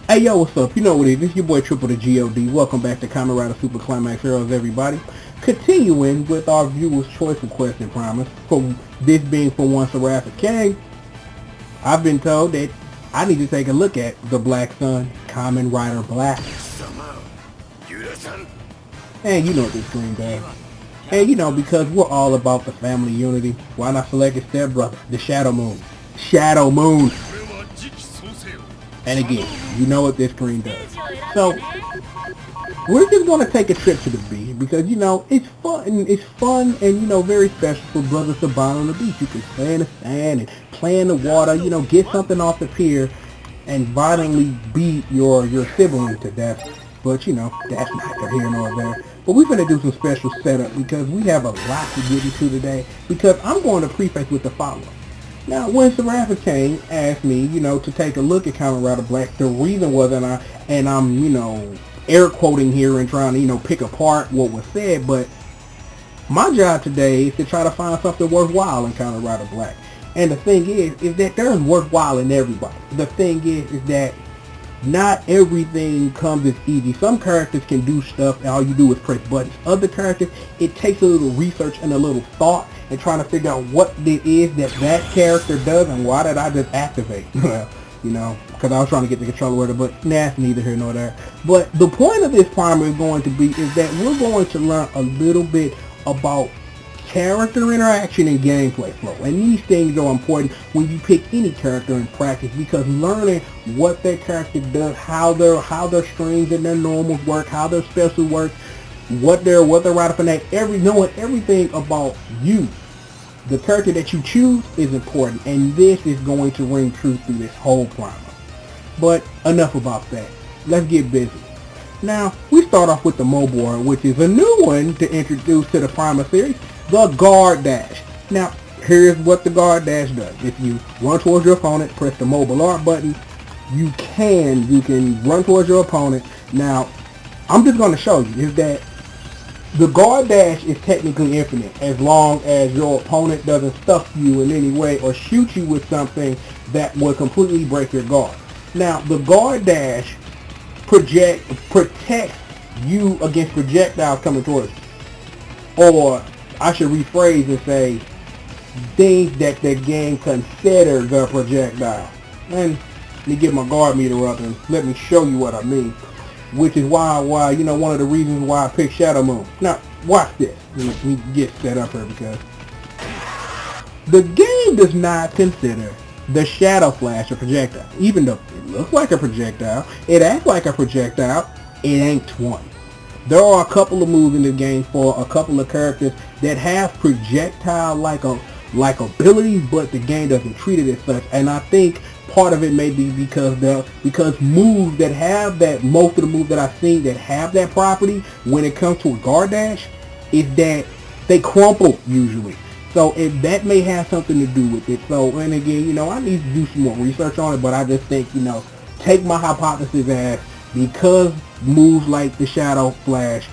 Hey yo, what's up? You know what it is. It's your boy Triple the G.O.D. Welcome back to Kamen Super Climax Heroes, everybody. Continuing with our viewers' choice request and promise, from this being for one Seraphic King, I've been told that I need to take a look at the Black Sun, Kamen Rider Black. And you know what this screen does. And you know, because we're all about the family unity, why not select his stepbrother, the Shadow Moon? Shadow Moon! And again, you know what this screen does. So, we're just going to take a trip to the beach because, you know, it's fun and, you know, very special for brothers to bond on the beach. You can play in the sand and play in the water, you know, get something off the pier and violently beat your sibling to death. But, you know, that's neither here nor there. But we're going to do some special setup because we have a lot to get into today because I'm going to preface with the following. Now, when Seraphic King asked me, you know, to take a look at Kamen Rider Black, the reason was, and I'm, you know, air quoting here and trying to, you know, pick apart what was said, but my job today is to try to find something worthwhile in Kamen Rider Black. And the thing is that there's worthwhile in everybody. The thing is that not everything comes as easy. Some characters can do stuff and all you do is press buttons. Other characters, it takes a little research and a little thought and trying to figure out what it is that character does and why did I just activate. Well, you know, because I was trying to get the controller with it, but that's neither here nor there. But the point of this primer is going to be is that we're going to learn a little bit about character interaction and gameplay flow, and these things are important when you pick any character in practice because learning what that character does, how their strings and their normals work, how their special work, what their rider fanatic, knowing everything about you, the character that you choose is important, and this is going to ring true through this whole primer. But enough about that. Let's get busy. Now we start off with the Moboard, which is a new one to introduce to the primer series. The guard dash. Now, here's what the guard dash does. If you run towards your opponent, press the mobile art button, you can run towards your opponent. Now, I'm just going to show you is that the guard dash is technically infinite as long as your opponent doesn't stuff you in any way or shoot you with something that will completely break your guard. Now, the guard dash protects you against projectiles coming towards you. Or I should rephrase and say things that the game considers a projectile. And let me get my guard meter up and let me show you what I mean. Which is why you know, one of the reasons why I picked Shadow Moon. Now, watch this. Let me get set up here because the game does not consider the Shadow Flash a projectile. Even though it looks like a projectile, it acts like a projectile, it ain't one. There are a couple of moves in the game for a couple of characters that have projectile-like abilities, but the game doesn't treat it as such. And I think part of it may be because moves that have that, most of the moves that I've seen that have that property when it comes to a guard dash, is that they crumple usually. So that may have something to do with it. So, and again, you know, I need to do some more research on it, but I just think, you know, take my hypothesis as because moves like the Shadow Flash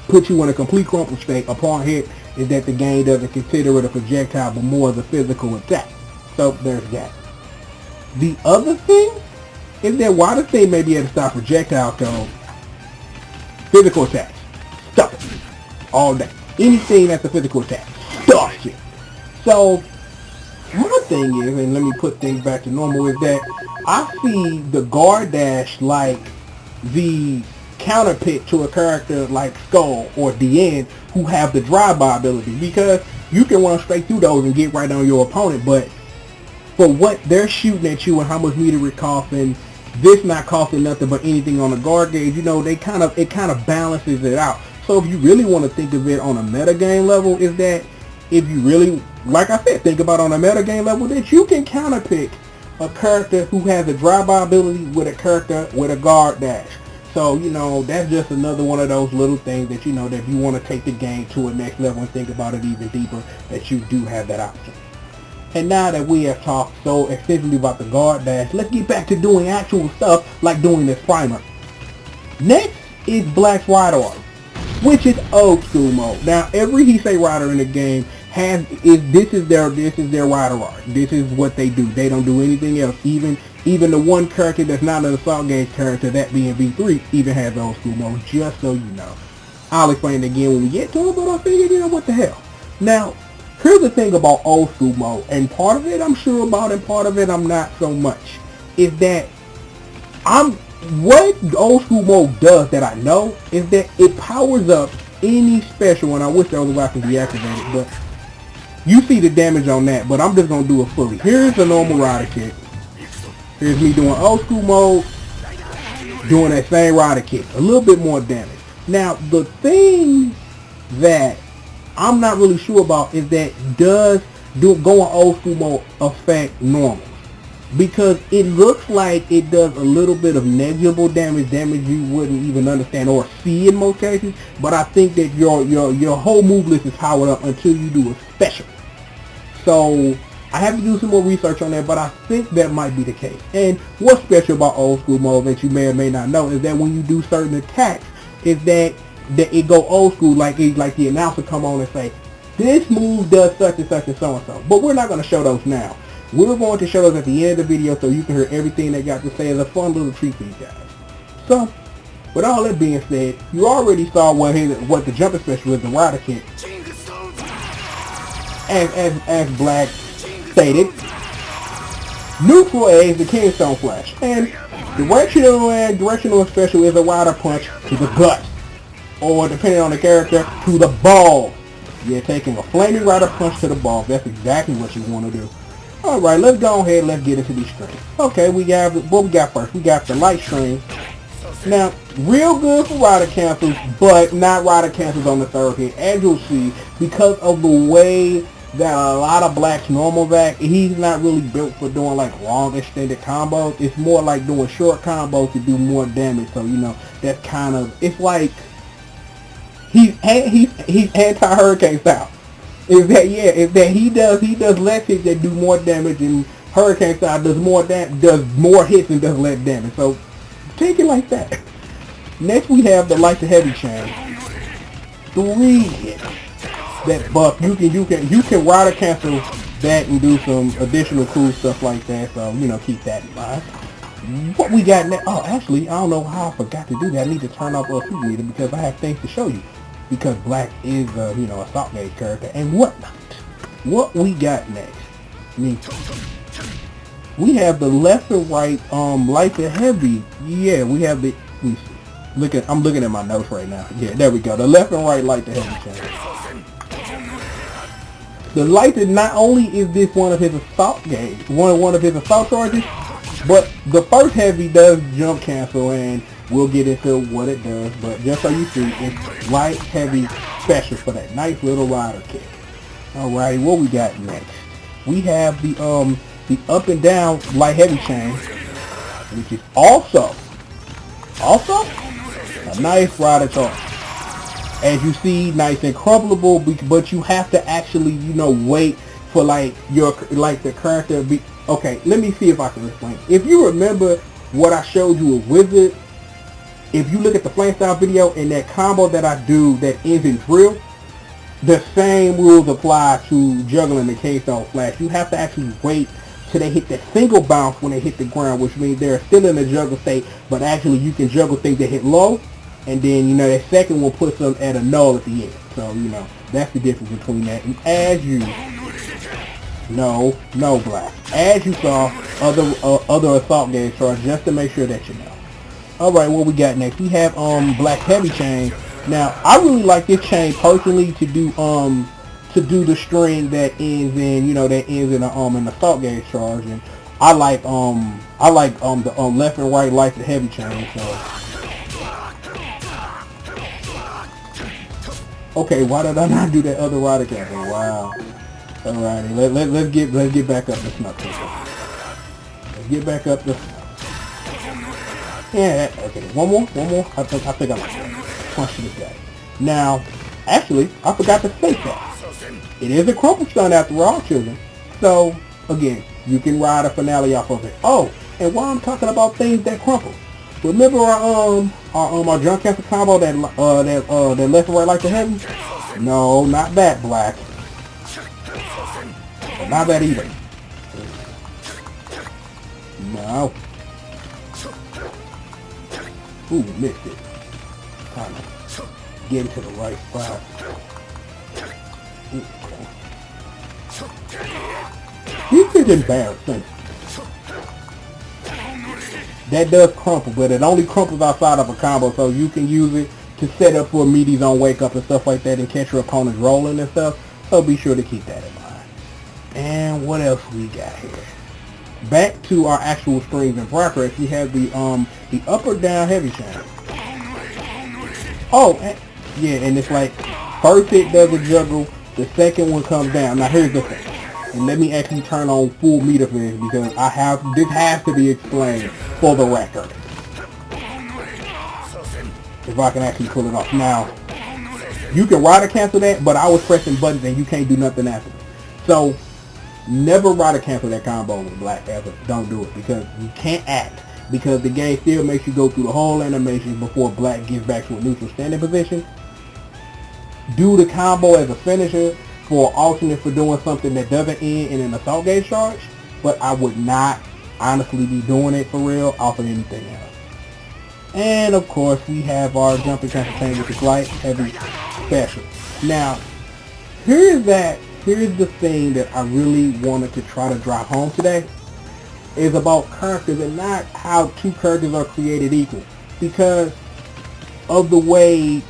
put you in a complete crumple state upon hit, is that the game doesn't consider it a projectile but more of a physical attack. So there's that. The other thing is that while the thing may be able to stop projectiles, though, physical attacks, stop it all day. Anything that's a physical attack, stop it. So my thing is, and let me put things back to normal, is that I see the guard dash like the counter pick to a character like Skull or DN who have the drive-by ability, because you can run straight through those and get right on your opponent, but for what they're shooting at you and how much meter it costing, this not costing nothing but anything on the guard gauge, you know, it kind of balances it out. So if you really want to think of it on a metagame level, is that if you really, like I said, think about on a metagame level, that you can counterpick a character who has a drive-by ability with a character with a guard dash. So, you know, that's just another one of those little things that, you know, that if you want to take the game to a next level and think about it even deeper, that you do have that option. And now that we have talked so extensively about the guard dash, let's get back to doing actual stuff like doing this primer. Next is Black's Rider Art, which is old school mode. Now, every Heisei rider in the game this is their rider art. This is what they do. They don't do anything else. Even Even the one character that's not an Assault Gauge character, that being V3, even has old school mode, just so you know. I'll explain it again when we get to it, but I figured, you know, what the hell. Now, here's the thing about old school mode, and part of it I'm sure about and part of it I'm not so much, is that what old school mode does that I know is that it powers up any special, and I wish the other way I could deactivate it, but you see the damage on that, but I'm just going to do it fully. Here's the normal rider kick. Here's me doing old school mode, doing that same rider kick. A little bit more damage. Now, the thing that I'm not really sure about is that going old school mode affect normals? Because it looks like it does a little bit of negligible damage you wouldn't even understand or see in most cases, but I think that your whole move list is powered up until you do a special. So I have to do some more research on that, but I think that might be the case. And what's special about old school mode that you may or may not know is that when you do certain attacks, is that it go old school, like the announcer come on and say, this move does such and such and so and so. But we're not going to show those now. We're going to show those at the end of the video so you can hear everything they got to say as a fun little treat for you guys. So, with all that being said, you already saw what the jumping special is, the rider kick. As Black stated, neutral A is the Kingstone Flash, and directional special is a rider punch to the gut, or depending on the character, to the balls. You're taking a flaming rider punch to the balls. That's exactly what you want to do. Alright, let's go ahead and let's get into these strings. Okay, what we got first? We got the light string. Now, real good for rider cancels, but not rider cancels on the third hit. As you'll see, because of the way that a lot of Black's normals act, he's not really built for doing like long extended combos. It's more like doing short combos to do more damage. So, you know, that's kind of, it's like he's anti-hurricane style. Is that he does less hits that do more damage, and Hurricane style does more hits and does less damage. So take it like that. Next we have the light to heavy chain. 3 hits that buff. You can rider cancel that and do some additional cool stuff like that. So, you know, keep that in mind. What we got next? Oh, actually, I don't know how I forgot to do that. I need to turn off a food reader because I have things to show you. Because Black is a, you know, Assault Gauge character and whatnot. What we got next? We have the left and right light to heavy. Yeah, we have the. I'm looking at my notes right now. Yeah, there we go. The left and right light to heavy chain. The light that not only is this one of his assault gauge, one of his assault charges, but the first heavy does jump cancel, and we'll get into what it does, but just so you see, it's light, heavy, special for that nice little rider kick. Alrighty, what we got next? We have the up and down light heavy chain, which is also a nice rider charge. As you see, nice and crumpleable, but you have to actually, you know, wait for the character be. Okay, let me see if I can explain. If you remember what I showed you with Wizard, if you look at the flame style video and that combo that I do that ends in drill, the same rules apply to juggling the Kingstone Flash. You have to actually wait till they hit that single bounce when they hit the ground, which means they're still in the juggle state, but actually you can juggle things that hit low, and then, you know, that second one puts them at a null at the end. So, you know, that's the difference between that. And as you no Black, as you saw other assault gauge charge, just to make sure that you know. Alright, what we got next? We have Black heavy chain. Now, I really like this chain personally to do the string that ends in, you know, an assault gauge charge, and I like the left and right light to heavy chain. So okay, why did I not do that other rider cancel? Wow. Alrighty, let's get back up the snuff. Let's get back up the snuff. Yeah, okay. One more. I think I like that. Punch to this guy. Now, actually, I forgot to state that. It is a crumple stun after all, children. So, again, you can ride a finale off of it. Oh, and while I'm talking about things that crumple, remember our jump cancel combo that left and right like the heavy? No, not that, Black. Not that either. No, Ow. Ooh, missed it. Kind of get into the right spot. Okay. This is embarrassing. That does crumple, but it only crumples outside of a combo, so you can use it to set up for meaty zone wake up and stuff like that and catch your opponents rolling and stuff. So be sure to keep that in mind. And what else we got here? Back to our actual strings and progress, we have the up or down heavy chain. Oh, yeah, and it's like first hit does a juggle, the second one comes down. Now here's the thing, and let me actually turn on full meter for this because this has to be explained for the record. If I can actually pull it off. Now, you can rider cancel that, but I was pressing buttons and you can't do nothing after it. So, never rider cancel that combo with black ever. Don't do it because you can't act. Because the game still makes you go through the whole animation before black gets back to a neutral standing position. Do the combo as a finisher for alternate for doing something that doesn't end in an assault gauge charge. But I would not honestly be doing it for real off of anything else. And of course we have our jumping cancel chain with the light heavy special. Now, here's the thing that I really wanted to try to drive home today. Is about characters and not how two characters are created equal. Because of the way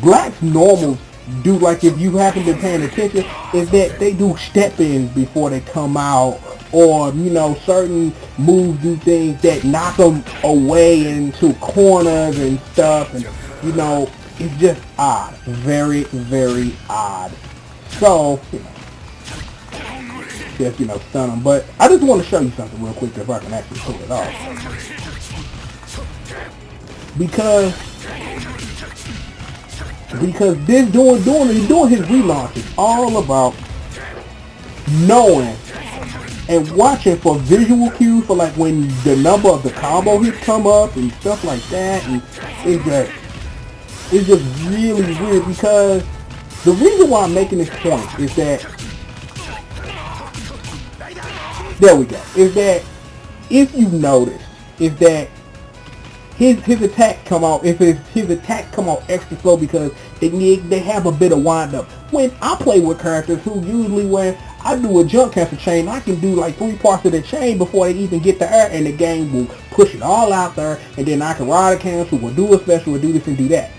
Black's normals do, like if you haven't been paying attention, is that they do step-ins before they come out, or you know, certain moves do things that knock them away into corners and stuff, and you know, it's just odd, very, very odd. So, you know, just, you know, stun them. But I just want to show you something real quick if I can actually pull it off. Because this doing his relaunch is all about knowing and watching for visual cues for like when the number of the combo hits come up and stuff like that, and it's just really weird because the reason why I'm making this point is that there we go. Is that if you notice, is that his attack come out. If his attack come out extra slow because they have a bit of wind up. When I play with characters who usually when I do a jump cancel chain, I can do like 3 parts of the chain before they even get the air, and the game will push it all out there, and then I can ride a cancel, or do a special, or do this and do that.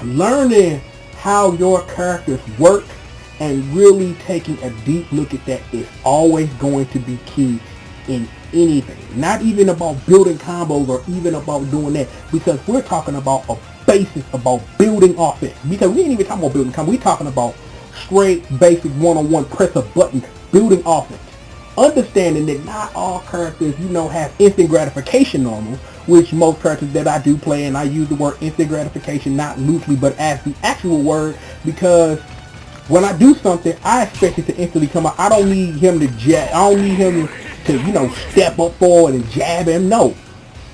Learning how your characters work and really taking a deep look at that is always going to be key in anything. Not even about building combos or even about doing that, because we're talking about a basis about building offense. Because we ain't even talking about building combos. We're talking about straight basic one-on-one press a button building offense. Understanding that not all characters, you know, have instant gratification normals, which most characters that I do play, and I use the word instant gratification not loosely but as the actual word, because when I do something, I expect it to instantly come out. I don't need him to you know, step up forward and jab him. No.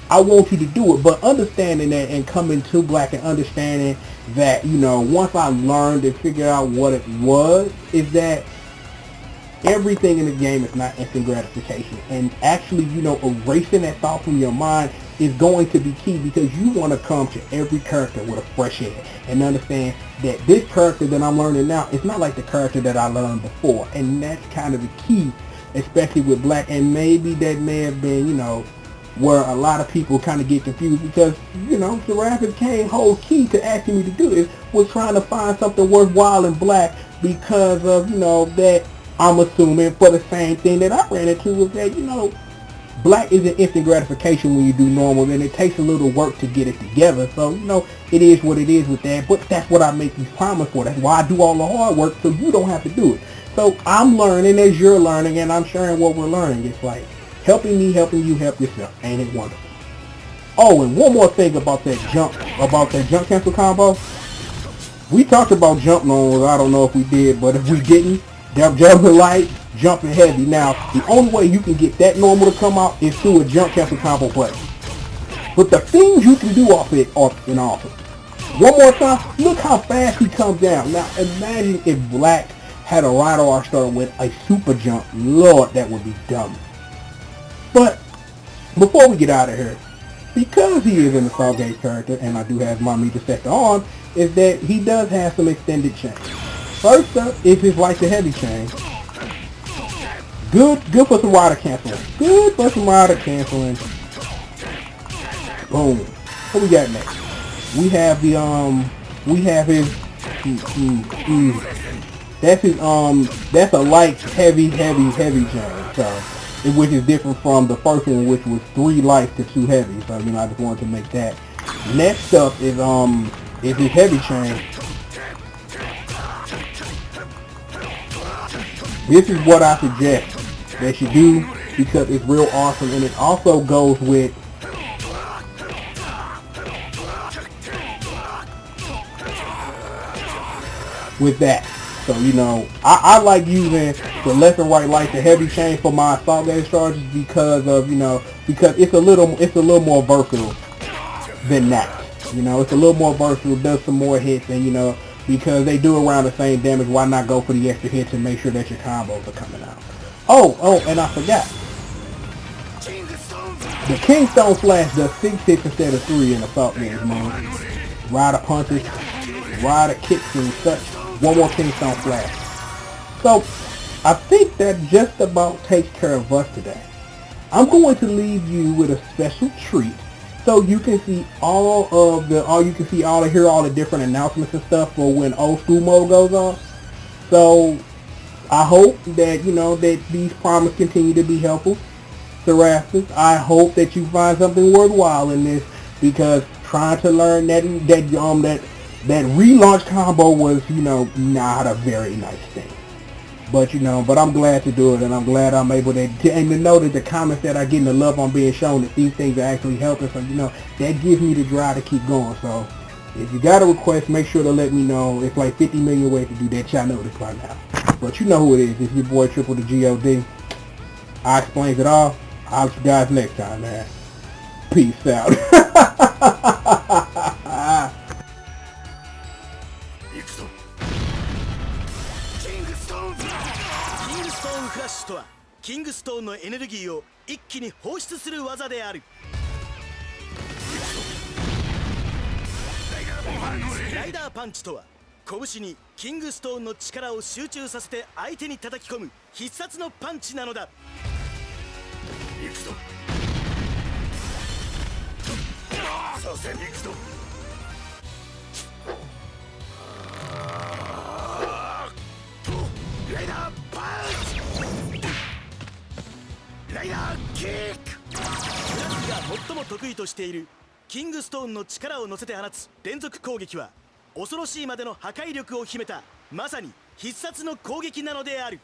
I want you to do it. But understanding that and coming to Black and understanding that, you know, once I learned and figured out what it was, is that everything in the game is not instant gratification. And actually, you know, erasing that thought from your mind is going to be key, because you want to come to every character with a fresh head and understand that this character that I'm learning now is not like the character that I learned before. And that's kind of the key, especially with Black. And maybe that may have been, you know, where a lot of people kind of get confused, because, you know, the Rapid Kane whole key to asking me to do this was trying to find something worthwhile in Black, because of, you know, that I'm assuming for the same thing that I ran into was that, you know, Black is an instant gratification when you do normal, and it takes a little work to get it together. So, you know, it is what it is with that, but that's what I make these promises for. That's why I do all the hard work, so you don't have to do it. So I'm learning as you're learning, and I'm sharing what we're learning. It's like helping me, helping you, help yourself. Ain't it wonderful? Oh, and one more thing about that jump cancel combo. We talked about jump normals. I don't know if we did, but if we didn't, jumping light, jumping heavy. Now, the only way you can get that normal to come out is through a jump cancel combo play. But the things you can do off it are in office. One more time, look how fast he comes down. Now, imagine if Black had a Rhino Arc Star with a super jump, Lord, that would be dumb. But before we get out of here, because he is an Assault Gauge character, and I do have my meter sector on, is that he does have some extended chain. First up is his light to heavy chain. Good for some rider canceling. Good for some rider canceling. Boom. What we got next? We have the we have his that's his that's a light heavy chain. So which is different from the first one, which was 3 lights to 2 heavy. So I just wanted to make that. Next up is his heavy chain. This is what I suggest that you do because it's real awesome, and it also goes with that. So I like using the left and right light, the heavy chain for my assault gauge charges because of because it's a little more versatile than that. It's a little more versatile, does some more hits, and because they do around the same damage, why not go for the extra hits and make sure that your combos are coming out. Oh, and I forgot. The Kingstone Flash does 6 hits instead of 3 in assault gauge mode. Rider punches, rider kicks and such. One more Kingstone Flash. So, I think that just about takes care of us today. I'm going to leave you with a special treat so you can see hear all the different announcements and stuff for when old school mode goes on. So, I hope that, that these promises continue to be helpful. Serapis, I hope that you find something worthwhile in this, because trying to learn that relaunch combo was, not a very nice thing. But, but I'm glad to do it, and I'm glad I'm able to know that the comments that I get and the love I'm being shown, that these things are actually helping. So, that gives me the drive to keep going. So, if you got a request, make sure to let me know. It's like 50 million ways to do that. Y'all know this by now. But you know who it is. It's your boy Triple the G.O.D. I explains it all. I'll see you guys next time, man. Peace out. フラッシュとはキングストーンのエネルギーを一気に放出する技である。ライダーパンチとは拳にキングストーンの力を集中させて相手に叩き込む必殺のパンチなのだ。行くぞ。させに行くぞ。ライダーパンチ。ライダーキック。フラッシュが最も得意としているキングストーンの力を乗せて放つ連続攻撃は恐ろしいまでの破壊力を秘めたまさに必殺の攻撃なのである。